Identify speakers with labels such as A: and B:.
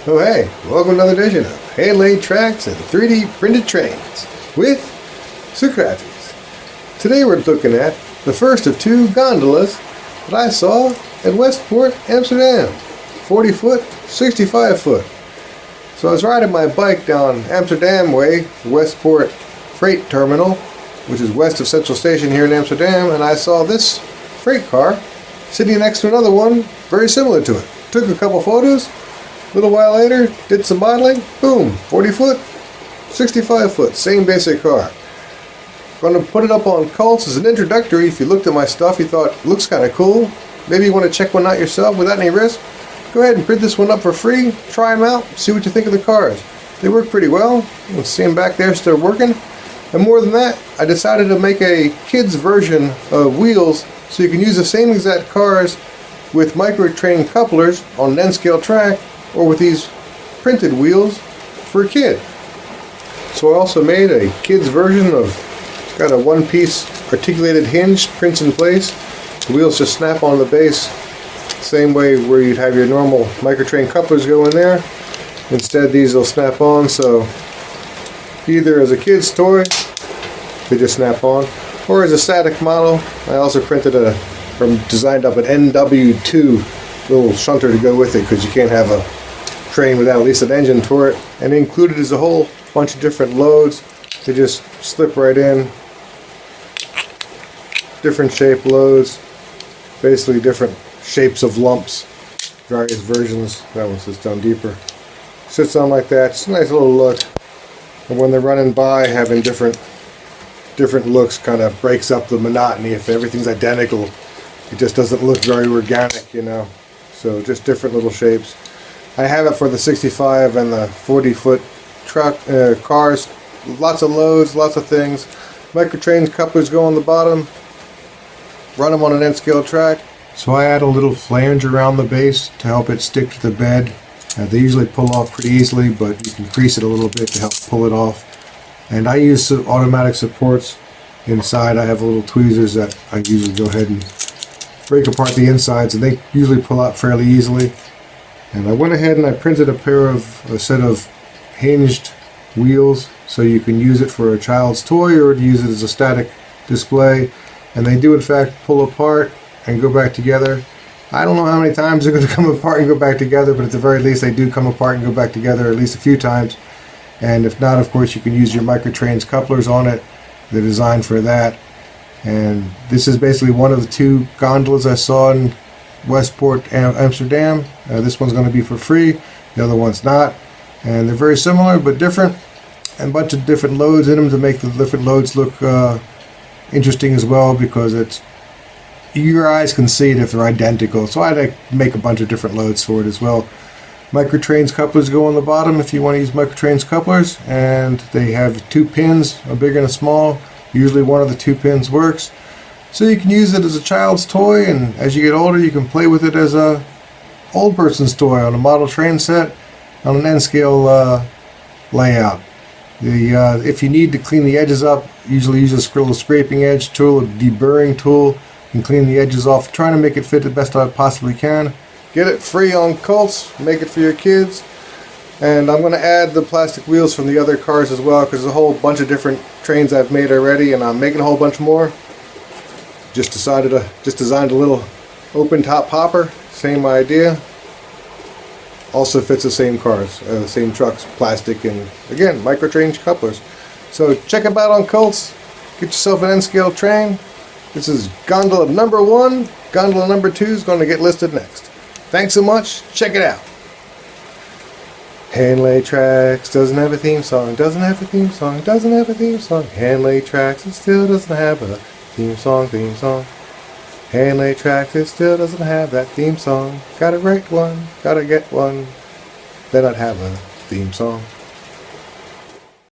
A: Oh hey, welcome to another edition of hand-laid tracks and 3D printed trains with Socrates. Today we're looking at the first of two gondolas that I saw at Westport, Amsterdam. 40 foot, 65 foot. So I was riding my bike down Amsterdam way, the Westport freight terminal, which is west of Central Station here in Amsterdam, and I saw this freight car sitting next to another one very similar to it. Took a couple photos. A little while later, did some modeling, boom, 40 foot, 65 foot, same basic car. Going to put it up on Cults as an introductory. If you looked at my stuff, you thought, looks kind of cool, maybe you want to check one out yourself without any risk, go ahead and print this one up for free, try them out, see what you think of the cars. They work pretty well. You can see them back there still working. And more than that, I decided to make a kid's version of wheels so you can use the same exact cars with micro-train couplers on an N-scale track, or with these printed wheels for a kid. So I also made a kid's version of, it's got a one-piece articulated hinge, prints in place. The wheels just snap on the base, same way where you'd have your normal micro-train couplers go in there. Instead these will snap on, so either as a kid's toy, they just snap on, or as a static model. I also printed designed up an NW2 little shunter to go with it, because you can't have a train without at least an engine for it. And included is a whole bunch of different loads. They just slip right in. Different shape loads, basically different shapes of lumps, various versions. That one sits down deeper. Sits on like that. It's a nice little look. And when they're running by, having different looks kind of breaks up the monotony. If everything's identical, it just doesn't look very organic, you know. So just different little shapes. I have it for the 65 and the 40 foot truck cars. Lots of loads, lots of things. Micro-trains, couplers go on the bottom. Run them on an N-scale track. So I add a little flange around the base to help it stick to the bed. They usually pull off pretty easily, but you can crease it a little bit to help pull it off. And I use automatic supports inside. I have little tweezers that I usually go ahead and break apart the insides, and they usually pull out fairly easily. And I went ahead and I printed a set of hinged wheels so you can use it for a child's toy or to use it as a static display. And they do in fact pull apart and go back together. I don't know how many times they're going to come apart and go back together, but at the very least they do come apart and go back together at least a few times. And if not, of course, you can use your micro-trains couplers on it. They're designed for that. And this is basically one of the two gondolas I saw in Westport, Amsterdam. This one's going to be for free, the other one's not. And they're very similar but different, and a bunch of different loads in them to make the different loads look interesting as well, because your eyes can see it if they're identical. So I had to make a bunch of different loads for it as well. Micro-trains couplers go on the bottom if you want to use micro-trains couplers, and they have two pins, a big and a small. Usually one of the two pins works. So you can use it as a child's toy, and as you get older you can play with it as a old person's toy on a model train set on an N-scale layout. If you need to clean the edges up, usually use a little scraping edge tool, a deburring tool, and clean the edges off, trying to make it fit the best I possibly can. Get it free on Cults, make it for your kids. And I'm going to add the plastic wheels from the other cars as well, because there's a whole bunch of different trains I've made already, and I'm making a whole bunch more. Just designed a little open top popper, same idea. Also fits the same cars, same trucks, plastic, and again, micro-train couplers. So check them out on Cults. Get yourself an N-scale train. This is gondola number 1. Gondola number 2 is going to get listed next. Thanks so much. Check it out. Hand-laid tracks doesn't have a theme song, doesn't have a theme song, doesn't have a theme song. Hand-laid tracks, it still doesn't have a theme song. Hand-laid tracks, it still doesn't have that theme song. Gotta write one, gotta get one, then I'd have a theme song.